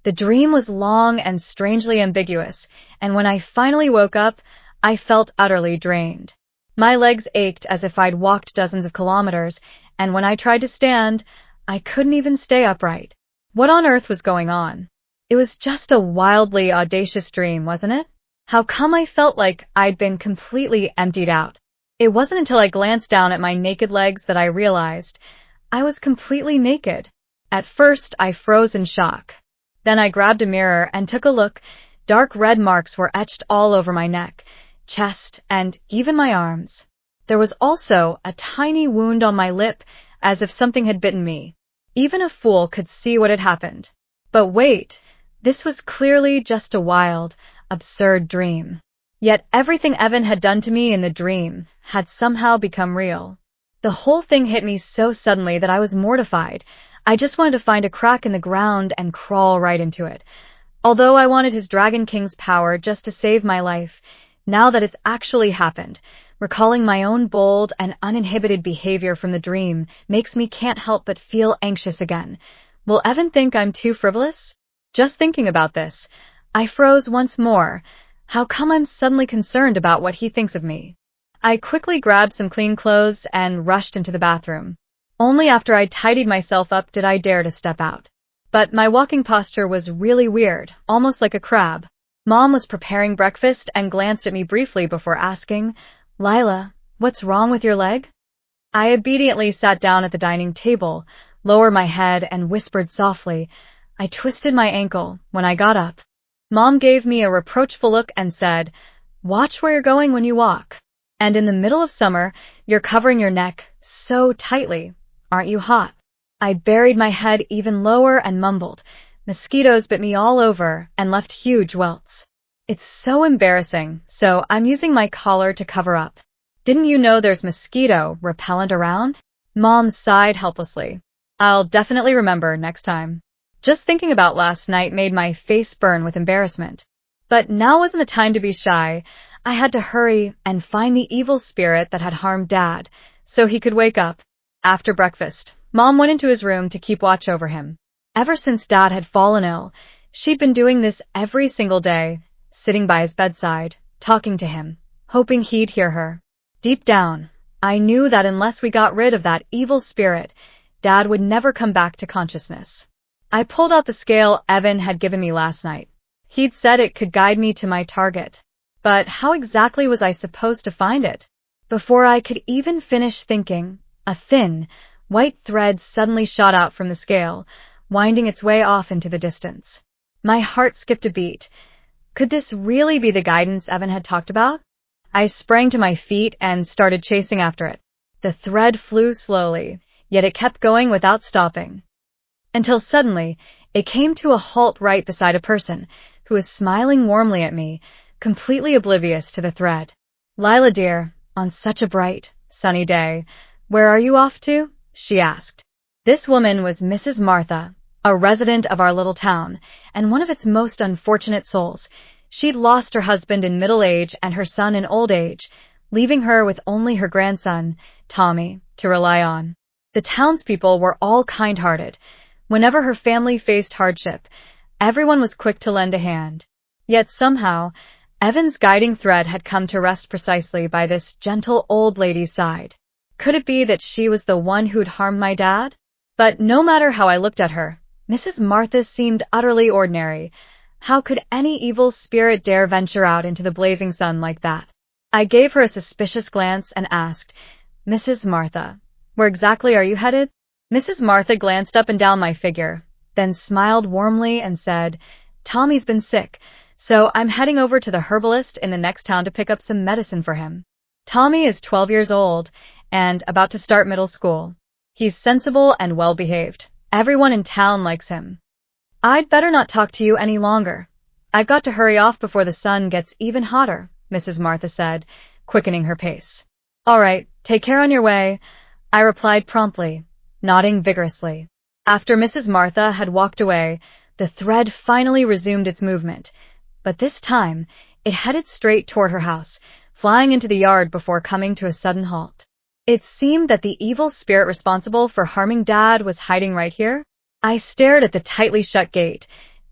The dream was long and strangely ambiguous, and when I finally woke up, I felt utterly drained. My legs ached as if I'd walked dozens of kilometers, and when I tried to stand, I couldn't even stay upright. What on earth was going on? It was just a wildly audacious dream, wasn't it? How come I felt like I'd been completely emptied out? It wasn't until I glanced down at my naked legs that I realized I was completely naked. At first, I froze in shock. Then I grabbed a mirror and took a look. Dark red marks were etched all over my neck, chest, and even my arms. There was also a tiny wound on my lip, as if something had bitten me. Even a fool could see what had happened. But wait, this was clearly just a wild, absurd dream. Yet everything Evan had done to me in the dream had somehow become real. The whole thing hit me so suddenly that I was mortified. I just wanted to find a crack in the ground and crawl right into it. Although I wanted his Dragon King's power just to save my life, now that it's actually happened, recalling my own bold and uninhibited behavior from the dream makes me can't help but feel anxious again. Will Evan think I'm too frivolous? Just thinking about this, I froze once more. How come I'm suddenly concerned about what he thinks of me? I quickly grabbed some clean clothes and rushed into the bathroom. Only after I'd tidied myself up did I dare to step out. But my walking posture was really weird, almost like a crab. Mom was preparing breakfast and glanced at me briefly before asking, "Lila, what's wrong with your leg?" I obediently sat down at the dining table, lowered my head, and whispered softly, "I twisted my ankle when I got up." Mom gave me a reproachful look and said, "Watch where you're going when you walk. And in the middle of summer, you're covering your neck so tightly. Aren't you hot?" I buried my head even lower and mumbled, "Mosquitoes bit me all over and left huge welts. It's so embarrassing, so I'm using my collar to cover up." "Didn't you know there's mosquito repellent around?" Mom sighed helplessly. "I'll definitely remember next time." Just thinking about last night made my face burn with embarrassment. But now wasn't the time to be shy. I had to hurry and find the evil spirit that had harmed Dad, so he could wake up. After breakfast, Mom went into his room to keep watch over him. Ever since Dad had fallen ill, she'd been doing this every single day, sitting by his bedside, talking to him, hoping he'd hear her. Deep down, I knew that unless we got rid of that evil spirit, Dad would never come back to consciousness. I pulled out the scale Evan had given me last night. He'd said it could guide me to my target. But how exactly was I supposed to find it? Before I could even finish thinking, a thin, white thread suddenly shot out from the scale, winding its way off into the distance. My heart skipped a beat. Could this really be the guidance Evan had talked about? I sprang to my feet and started chasing after it. The thread flew slowly, yet it kept going without stopping. Until suddenly, it came to a halt right beside a person who was smiling warmly at me, completely oblivious to the thread. "Lila dear, on such a bright, sunny day, where are you off to?" she asked. This woman was Mrs. Martha, a resident of our little town, and one of its most unfortunate souls. She'd lost her husband in middle age and her son in old age, leaving her with only her grandson, Tommy, to rely on. The townspeople were all kind-hearted. Whenever her family faced hardship, everyone was quick to lend a hand. Yet somehow, Evan's guiding thread had come to rest precisely by this gentle old lady's side. Could it be that she was the one who'd harmed my dad? But no matter how I looked at her, Mrs. Martha seemed utterly ordinary. How could any evil spirit dare venture out into the blazing sun like that? I gave her a suspicious glance and asked, "Mrs. Martha, where exactly are you headed?" Mrs. Martha glanced up and down my figure, then smiled warmly and said, "Tommy's been sick, so I'm heading over to the herbalist in the next town to pick up some medicine for him. Tommy is 12 years old and about to start middle school. He's sensible and well-behaved. Everyone in town likes him. I'd better not talk to you any longer. I've got to hurry off before the sun gets even hotter," Mrs. Martha said, quickening her pace. "All right, take care on your way," I replied promptly, nodding vigorously. After Mrs. Martha had walked away, the thread finally resumed its movement, but this time it headed straight toward her house, flying into the yard before coming to a sudden halt. It seemed that the evil spirit responsible for harming Dad was hiding right here. I stared at the tightly shut gate,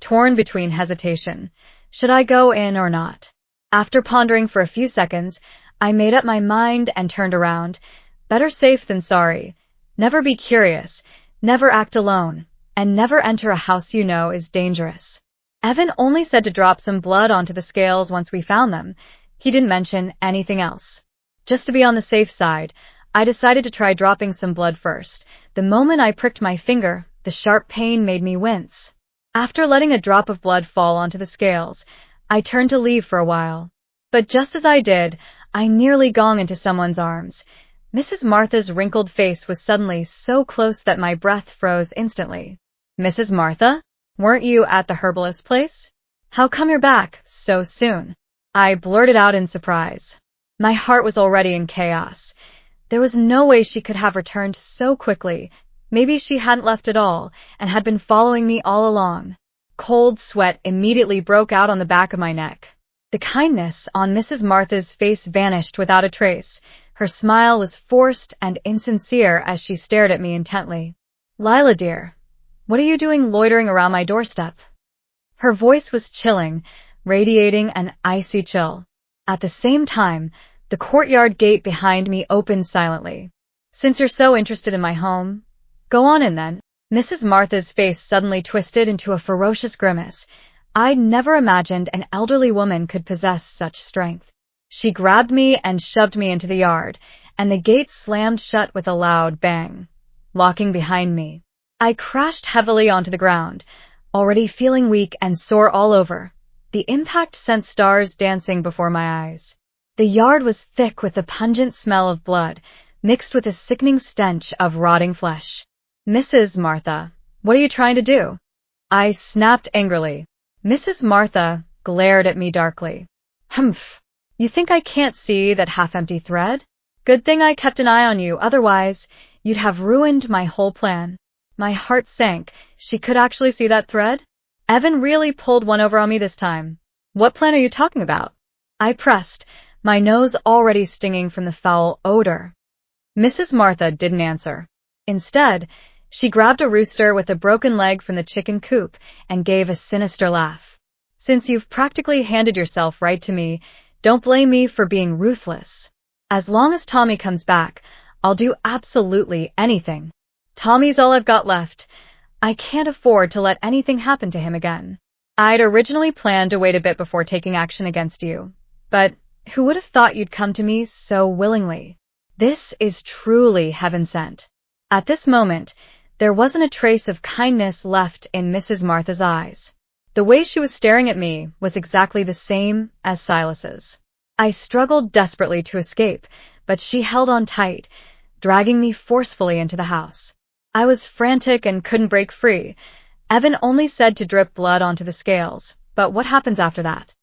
torn between hesitation. Should I go in or not? After pondering for a few seconds, I made up my mind and turned around. Better safe than sorry. Never be curious, never act alone, and never enter a house you know is dangerous. Evan only said to drop some blood onto the scales once we found them. He didn't mention anything else. Just to be on the safe side, I decided to try dropping some blood first. The moment I pricked my finger, the sharp pain made me wince. After letting a drop of blood fall onto the scales, I turned to leave for a while. But just as I did, I nearly gonged into someone's arms. Mrs. Martha's wrinkled face was suddenly so close that my breath froze instantly. Mrs. Martha? Weren't you at the herbalist place? How come you're back so soon? I blurted out in surprise. My heart was already in chaos. There was no way she could have returned so quickly. Maybe she hadn't left at all and had been following me all along. Cold sweat immediately broke out on the back of my neck. The kindness on Mrs. Martha's face vanished without a trace. Her smile was forced and insincere as she stared at me intently. Lila dear, what are you doing loitering around my doorstep? Her voice was chilling, radiating an icy chill. At the same time, the courtyard gate behind me opened silently. Since you're so interested in my home, go on in then. Mrs. Martha's face suddenly twisted into a ferocious grimace. I'd never imagined an elderly woman could possess such strength. She grabbed me and shoved me into the yard, and the gate slammed shut with a loud bang, locking behind me. I crashed heavily onto the ground, already feeling weak and sore all over. The impact sent stars dancing before my eyes. The yard was thick with the pungent smell of blood, mixed with a sickening stench of rotting flesh. Mrs. Martha, what are you trying to do? I snapped angrily. Mrs. Martha glared at me darkly. Humph! You think I can't see that half-empty thread? Good thing I kept an eye on you, otherwise you'd have ruined my whole plan. My heart sank. She could actually see that thread? Evan really pulled one over on me this time. What plan are you talking about? I pressed, my nose already stinging from the foul odor. Mrs. Martha didn't answer. Instead, she grabbed a rooster with a broken leg from the chicken coop and gave a sinister laugh. Since you've practically handed yourself right to me, don't blame me for being ruthless. As long as Tommy comes back, I'll do absolutely anything. Tommy's all I've got left. I can't afford to let anything happen to him again. I'd originally planned to wait a bit before taking action against you, but who would have thought you'd come to me so willingly? This is truly heaven sent. At this moment, there wasn't a trace of kindness left in Mrs. Martha's eyes. The way she was staring at me was exactly the same as Silas's. I struggled desperately to escape, but she held on tight, dragging me forcefully into the house. I was frantic and couldn't break free. Evan only said to drip blood onto the scales, but what happens after that?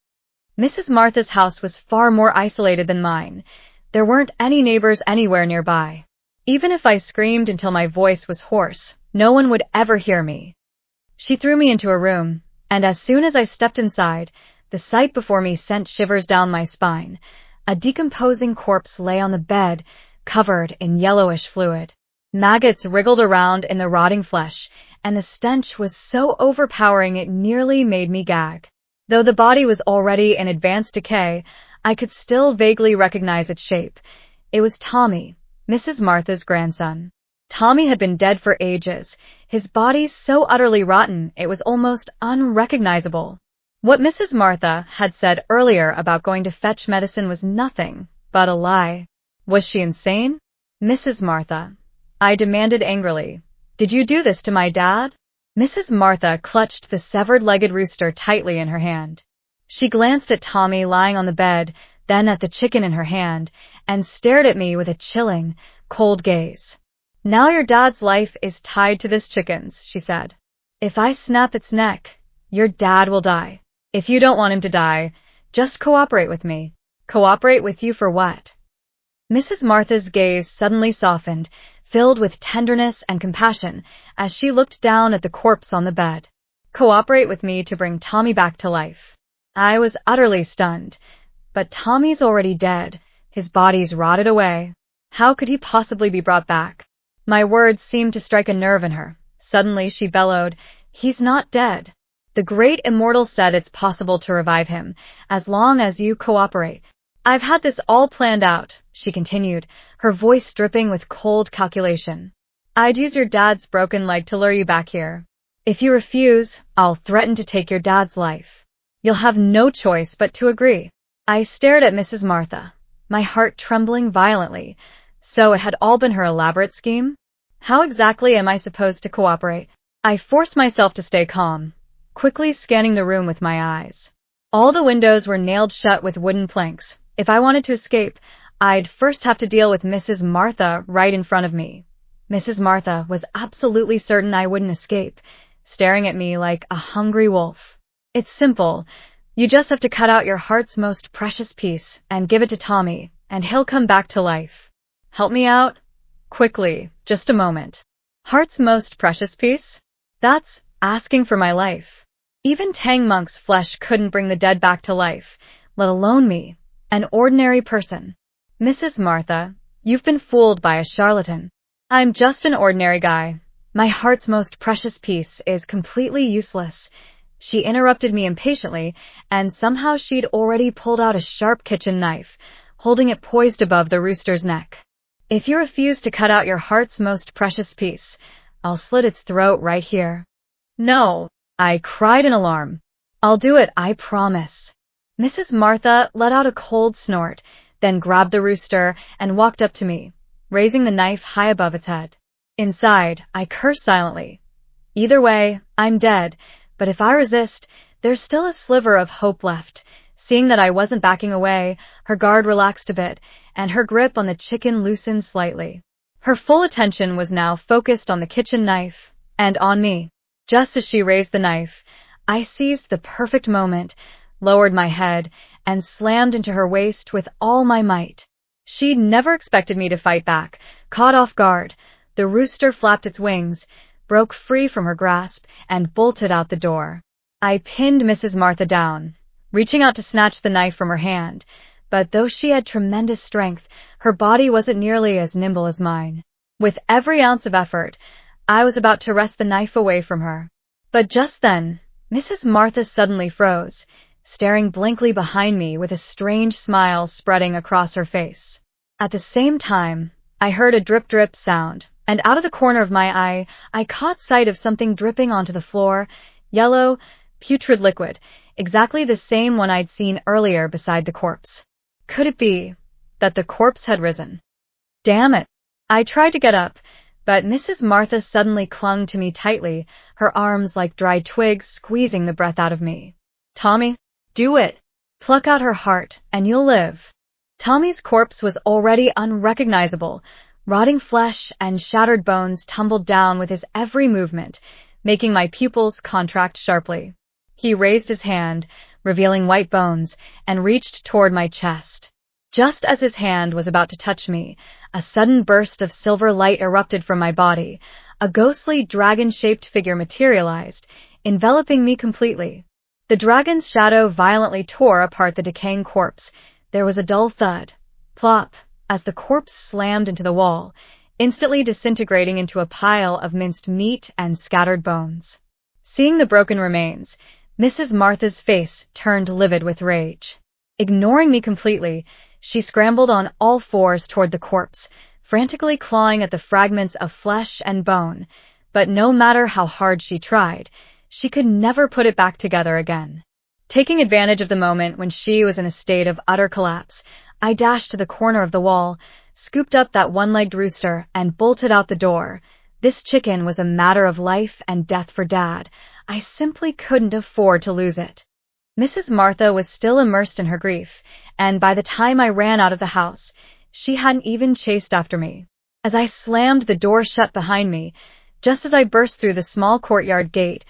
Mrs. Martha's house was far more isolated than mine. There weren't any neighbors anywhere nearby. Even if I screamed until my voice was hoarse, no one would ever hear me. She threw me into a room, and as soon as I stepped inside, the sight before me sent shivers down my spine. A decomposing corpse lay on the bed, covered in yellowish fluid. Maggots wriggled around in the rotting flesh, and the stench was so overpowering it nearly made me gag. Though the body was already in advanced decay, I could still vaguely recognize its shape. It was Tommy, Mrs. Martha's grandson. Tommy had been dead for ages, his body so utterly rotten it was almost unrecognizable. What Mrs. Martha had said earlier about going to fetch medicine was nothing but a lie. Was she insane? Mrs. Martha, I demanded angrily, did you do this to my dad? Mrs. Martha clutched the severed-legged rooster tightly in her hand. She glanced at Tommy lying on the bed, then at the chicken in her hand, and stared at me with a chilling, cold gaze. Now your dad's life is tied to this chicken's, she said. If I snap its neck, your dad will die. If you don't want him to die, just cooperate with me. Cooperate with you for what? Mrs. Martha's gaze suddenly softened, filled with tenderness and compassion, as she looked down at the corpse on the bed. Cooperate with me to bring Tommy back to life. I was utterly stunned. But Tommy's already dead. His body's rotted away. How could he possibly be brought back? My words seemed to strike a nerve in her. Suddenly she bellowed, He's not dead. The The great immortal said it's possible to revive him, as long as you cooperate. I've had this all planned out, she continued, her voice dripping with cold calculation. I'd use your dad's broken leg to lure you back here. If you refuse, I'll threaten to take your dad's life. You'll have no choice but to agree. I stared at Mrs. Martha, my heart trembling violently. So it had all been her elaborate scheme? How exactly am I supposed to cooperate? I forced myself to stay calm, quickly scanning the room with my eyes. All the windows were nailed shut with wooden planks. If I wanted to escape, I'd first have to deal with Mrs. Martha right in front of me. Mrs. Martha was absolutely certain I wouldn't escape, staring at me like a hungry wolf. It's simple. You just have to cut out your heart's most precious piece and give it to Tommy, and he'll come back to life. Help me out? Quickly, just a moment. Heart's most precious piece? That's asking for my life. Even Tang Monk's flesh couldn't bring the dead back to life, let alone me, an ordinary person. Mrs. Martha, you've been fooled by a charlatan. I'm just an ordinary guy. My heart's most precious piece is completely useless. She interrupted me impatiently, and somehow she'd already pulled out a sharp kitchen knife, holding it poised above the rooster's neck. If you refuse to cut out your heart's most precious piece, I'll slit its throat right here. No, I cried in alarm. I'll do it, I promise. Mrs. Martha let out a cold snort, then grabbed the rooster and walked up to me, raising the knife high above its head. Inside, I cursed silently. Either way, I'm dead, but if I resist, there's still a sliver of hope left. Seeing that I wasn't backing away, her guard relaxed a bit, and her grip on the chicken loosened slightly. Her full attention was now focused on the kitchen knife, and on me. Just as she raised the knife, I seized the perfect moment, lowered my head, and slammed into her waist with all my might. She'd never expected me to fight back. Caught off guard, the rooster flapped its wings, broke free from her grasp, and bolted out the door. I pinned Mrs. Martha down, reaching out to snatch the knife from her hand, but though she had tremendous strength, her body wasn't nearly as nimble as mine. With every ounce of effort, I was about to wrest the knife away from her. But just then, Mrs. Martha suddenly froze, staring blankly behind me with a strange smile spreading across her face. At the same time, I heard a drip-drip sound, and out of the corner of my eye, I caught sight of something dripping onto the floor, yellow, putrid liquid, exactly the same one I'd seen earlier beside the corpse. Could it be that the corpse had risen? Damn it! I tried to get up, but Mrs. Martha suddenly clung to me tightly, her arms like dried twigs squeezing the breath out of me. Tommy, do it! Pluck out her heart, and you'll live. Tommy's corpse was already unrecognizable. Rotting flesh and shattered bones tumbled down with his every movement, making my pupils contract sharply. He raised his hand, revealing white bones, and reached toward my chest. Just as his hand was about to touch me, a sudden burst of silver light erupted from my body. A ghostly dragon-shaped figure materialized, enveloping me completely. The dragon's shadow violently tore apart the decaying corpse. There was a dull thud, plop, as the corpse slammed into the wall, instantly disintegrating into a pile of minced meat and scattered bones. Seeing the broken remains, Mrs. Martha's face turned livid with rage. Ignoring me completely, she scrambled on all fours toward the corpse, frantically clawing at the fragments of flesh and bone, but no matter how hard she tried, she could never put it back together again. Taking advantage of the moment when she was in a state of utter collapse, I dashed to the corner of the wall, scooped up that one-legged rooster, and bolted out the door. This chicken was a matter of life and death for Dad. I simply couldn't afford to lose it. Mrs. Martha was still immersed in her grief, and by the time I ran out of the house, she hadn't even chased after me. As I slammed the door shut behind me, just as I burst through the small courtyard gate,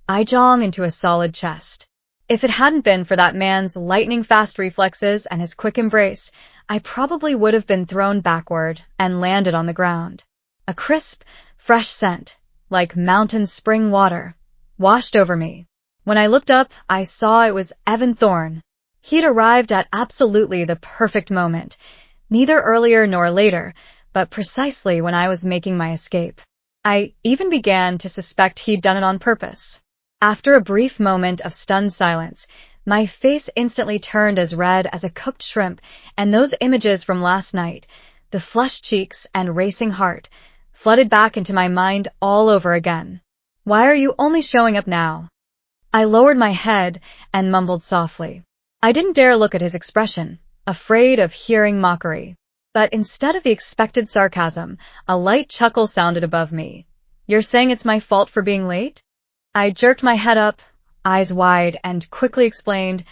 I jong into a solid chest. If it hadn't been for that man's lightning-fast reflexes and his quick embrace, I probably would have been thrown backward and landed on the ground. A crisp, fresh scent, like mountain spring water, washed over me. When I looked up, I saw it was Evan Thorne. He'd arrived at absolutely the perfect moment, neither earlier nor later, but precisely when I was making my escape. I even began to suspect he'd done it on purpose. After a brief moment of stunned silence, my face instantly turned as red as a cooked shrimp, and those images from last night, the flushed cheeks and racing heart, flooded back into my mind all over again. Why are you only showing up now? I lowered my head and mumbled softly. I didn't dare look at his expression, afraid of hearing mockery. But instead of the expected sarcasm, a light chuckle sounded above me. You're saying it's my fault for being late? I jerked my head up, eyes wide, and quickly explained,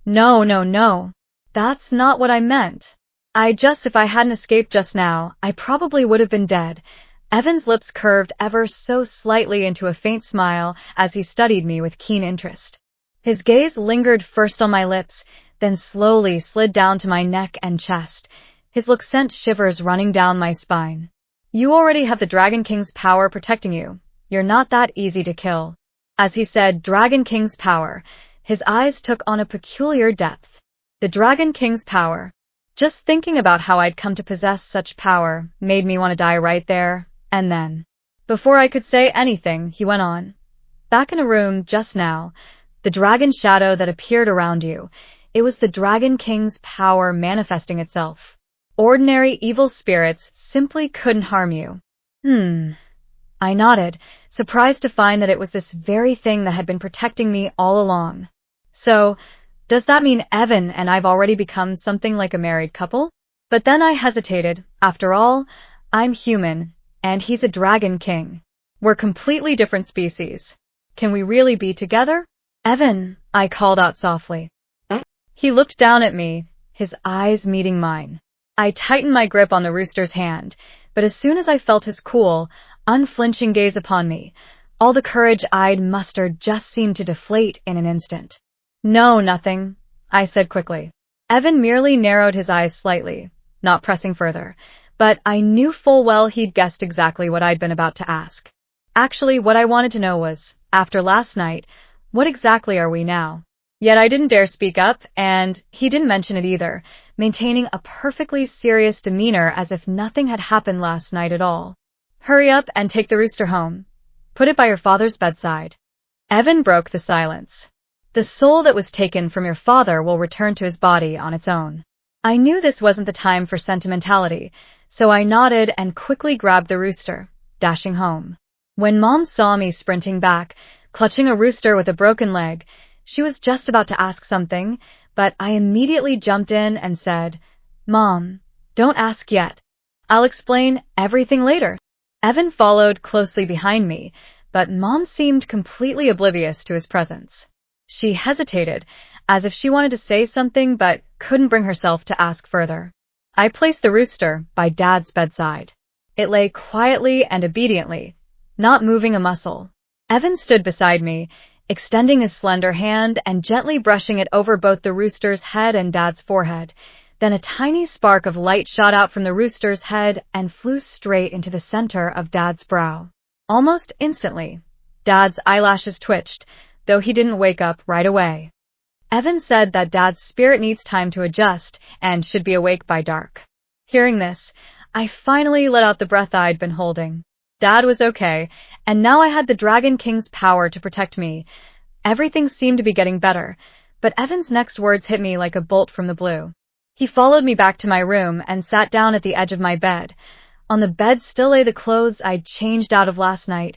No. That's not what I meant. If I hadn't escaped just now, I probably would have been dead. Evan's lips curved ever so slightly into a faint smile as he studied me with keen interest. His gaze lingered first on my lips, then slowly slid down to my neck and chest. His look sent shivers running down my spine. You already have the Dragon King's power protecting you. You're not that easy to kill. As he said Dragon King's power, his eyes took on a peculiar depth. The Dragon King's power. Just thinking about how I'd come to possess such power made me want to die right there and then. Before I could say anything, he went on. Back in a room just now, the dragon shadow that appeared around you, it was the Dragon King's power manifesting itself. Ordinary evil spirits simply couldn't harm you. I nodded, surprised to find that it was this very thing that had been protecting me all along. So, does that mean Evan and I've already become something like a married couple? But then I hesitated. After all, I'm human, and he's a Dragon King. We're completely different species. Can we really be together? Evan, I called out softly. He looked down at me, his eyes meeting mine. I tightened my grip on the rooster's hand, but as soon as I felt his cool, unflinching gaze upon me, all the courage I'd mustered just seemed to deflate in an instant. No, nothing, I said quickly. Evan merely narrowed his eyes slightly, not pressing further, but I knew full well he'd guessed exactly what I'd been about to ask. Actually, what I wanted to know was, after last night, what exactly are we now? Yet I didn't dare speak up, and he didn't mention it either, maintaining a perfectly serious demeanor as if nothing had happened last night at all. Hurry up and take the rooster home. Put it by your father's bedside. Evan broke the silence. The soul that was taken from your father will return to his body on its own. I knew this wasn't the time for sentimentality, so I nodded and quickly grabbed the rooster, dashing home. When Mom saw me sprinting back, clutching a rooster with a broken leg, she was just about to ask something, but I immediately jumped in and said, Mom, don't ask yet. I'll explain everything later. Evan followed closely behind me, but Mom seemed completely oblivious to his presence. She hesitated, as if she wanted to say something but couldn't bring herself to ask further. I placed the rooster by Dad's bedside. It lay quietly and obediently, not moving a muscle. Evan stood beside me, extending his slender hand and gently brushing it over both the rooster's head and Dad's forehead. Then a tiny spark of light shot out from the rooster's head and flew straight into the center of Dad's brow. Almost instantly, Dad's eyelashes twitched, though he didn't wake up right away. Evan said that Dad's spirit needs time to adjust and should be awake by dark. Hearing this, I finally let out the breath I'd been holding. Dad was okay, and now I had the Dragon King's power to protect me. Everything seemed to be getting better, but Evan's next words hit me like a bolt from the blue. He followed me back to my room and sat down at the edge of my bed. On the bed still lay the clothes I'd changed out of last night,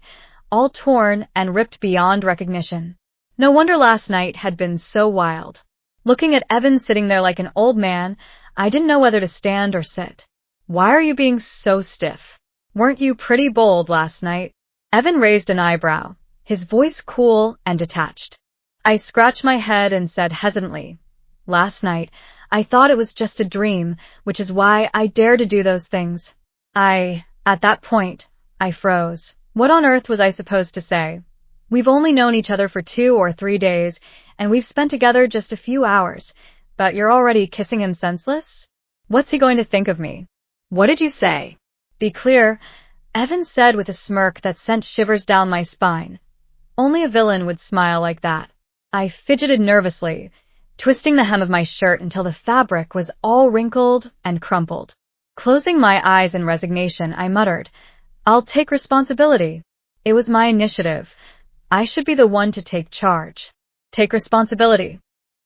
all torn and ripped beyond recognition. No wonder last night had been so wild. Looking at Evan sitting there like an old man, I didn't know whether to stand or sit. Why are you being so stiff? Weren't you pretty bold last night? Evan raised an eyebrow, his voice cool and detached. I scratched my head and said hesitantly, Last night, I thought it was just a dream, which is why I dared to do those things. At that point, I froze. What on earth was I supposed to say? We've only known each other for 2 or 3 days, and we've spent together just a few hours, but you're already kissing him senseless? What's he going to think of me? What did you say? Be clear, Evan said with a smirk that sent shivers down my spine. Only a villain would smile like that. I fidgeted nervously, twisting the hem of my shirt until the fabric was all wrinkled and crumpled. Closing my eyes in resignation, I muttered, I'll take responsibility. It was my initiative. I should be the one to take charge. Take responsibility.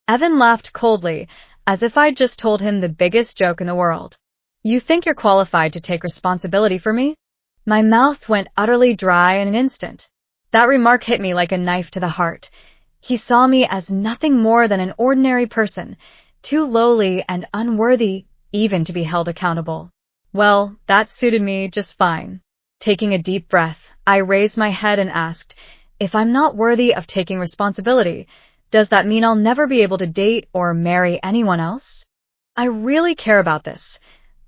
Evan laughed coldly, as if I'd just told him the biggest joke in the world. You think you're qualified to take responsibility for me? My mouth went utterly dry in an instant. That remark hit me like a knife to the heart. He saw me as nothing more than an ordinary person, too lowly and unworthy even to be held accountable. Well, that suited me just fine. Taking a deep breath, I raised my head and asked, if I'm not worthy of taking responsibility, does that mean I'll never be able to date or marry anyone else? I really care about this.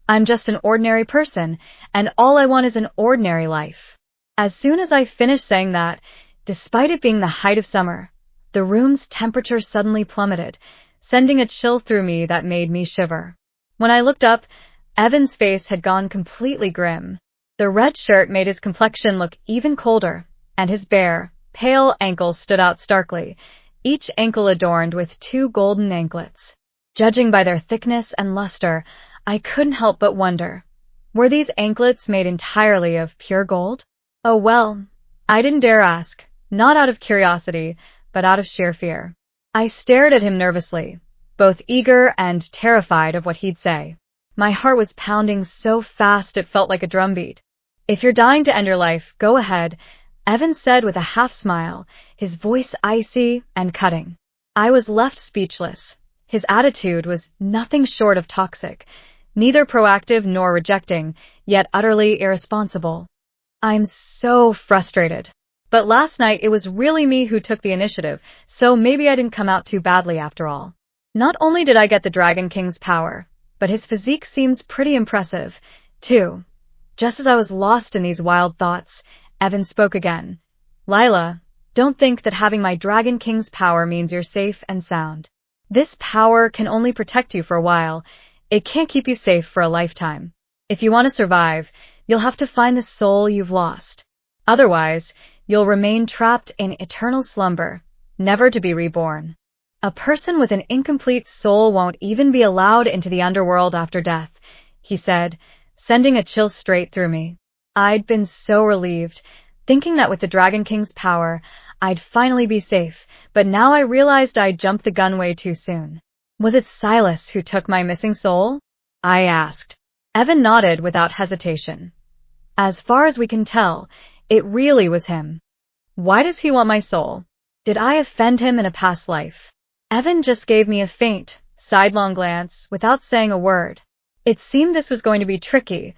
I'm just an ordinary person, and all I want is an ordinary life. As soon as I finished saying that, despite it being the height of summer, the room's temperature suddenly plummeted, sending a chill through me that made me shiver. When I looked up, Evan's face had gone completely grim. The red shirt made his complexion look even colder, and his bare, pale ankles stood out starkly, each ankle adorned with 2 golden anklets. Judging by their thickness and luster, I couldn't help but wonder, were these anklets made entirely of pure gold? Oh well, I didn't dare ask, not out of curiosity, but out of sheer fear. I stared at him nervously, both eager and terrified of what he'd say. My heart was pounding so fast it felt like a drumbeat. If you're dying to end your life, go ahead, Evan said with a half-smile, his voice icy and cutting. I was left speechless. His attitude was nothing short of toxic, neither proactive nor rejecting, yet utterly irresponsible. I'm so frustrated. But last night it was really me who took the initiative, so maybe I didn't come out too badly after all. Not only did I get the Dragon King's power, but his physique seems pretty impressive, too. Just as I was lost in these wild thoughts, Evan spoke again. Lila, don't think that having my Dragon King's power means you're safe and sound. This power can only protect you for a while. It can't keep you safe for a lifetime. If you want to survive, you'll have to find the soul you've lost. Otherwise, you'll remain trapped in eternal slumber, never to be reborn. A person with an incomplete soul won't even be allowed into the underworld after death, he said, sending a chill straight through me. I'd been so relieved, thinking that with the Dragon King's power, I'd finally be safe, but now I realized I'd jumped the gun way too soon. Was it Silas who took my missing soul? I asked. Evan nodded without hesitation. As far as we can tell, it really was him. Why does he want my soul? Did I offend him in a past life? Evan just gave me a faint, sidelong glance without saying a word. It seemed this was going to be tricky.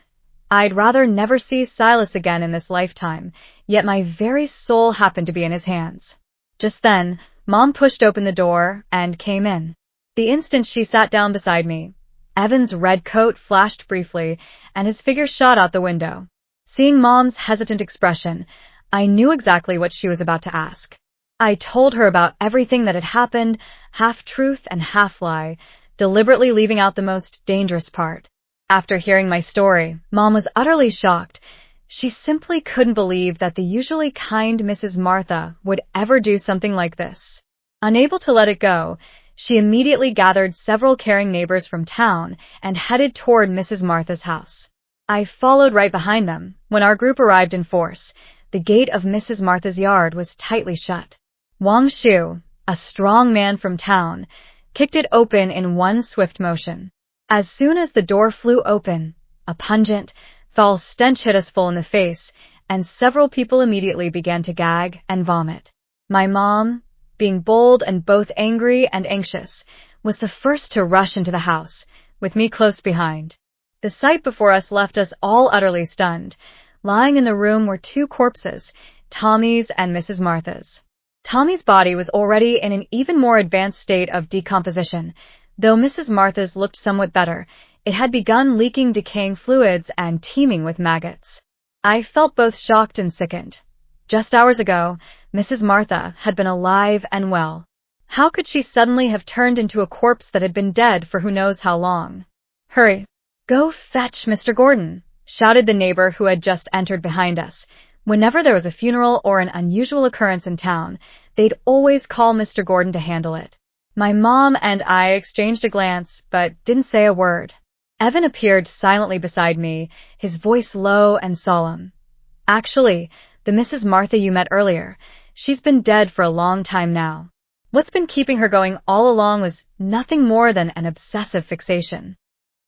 I'd rather never see Silas again in this lifetime, yet my very soul happened to be in his hands. Just then, Mom pushed open the door and came in. The instant she sat down beside me, Evan's red coat flashed briefly, and his figure shot out the window. Seeing Mom's hesitant expression, I knew exactly what she was about to ask. I told her about everything that had happened, half truth and half lie, deliberately leaving out the most dangerous part. After hearing my story, Mom was utterly shocked. She simply couldn't believe that the usually kind Mrs. Martha would ever do something like this. Unable to let it go, she immediately gathered several caring neighbors from town and headed toward Mrs. Martha's house. I followed right behind them. When our group arrived in force, the gate of Mrs. Martha's yard was tightly shut. Wang Shu, a strong man from town, kicked it open in one swift motion. As soon as the door flew open, a pungent, foul stench hit us full in the face, and several people immediately began to gag and vomit. My mom, being bold and both angry and anxious, was the first to rush into the house, with me close behind. The sight before us left us all utterly stunned. Lying in the room were 2 corpses, Tommy's and Mrs. Martha's. Tommy's body was already in an even more advanced state of decomposition. Though Mrs. Martha's looked somewhat better, it had begun leaking decaying fluids and teeming with maggots. I felt both shocked and sickened. Just hours ago, Mrs. Martha had been alive and well. How could she suddenly have turned into a corpse that had been dead for who knows how long? Hurry! Go fetch Mr. Gordon, shouted the neighbor who had just entered behind us. Whenever there was a funeral or an unusual occurrence in town, they'd always call Mr. Gordon to handle it. My mom and I exchanged a glance, but didn't say a word. Evan appeared silently beside me, his voice low and solemn. Actually, the Mrs. Martha you met earlier, she's been dead for a long time now. What's been keeping her going all along was nothing more than an obsessive fixation.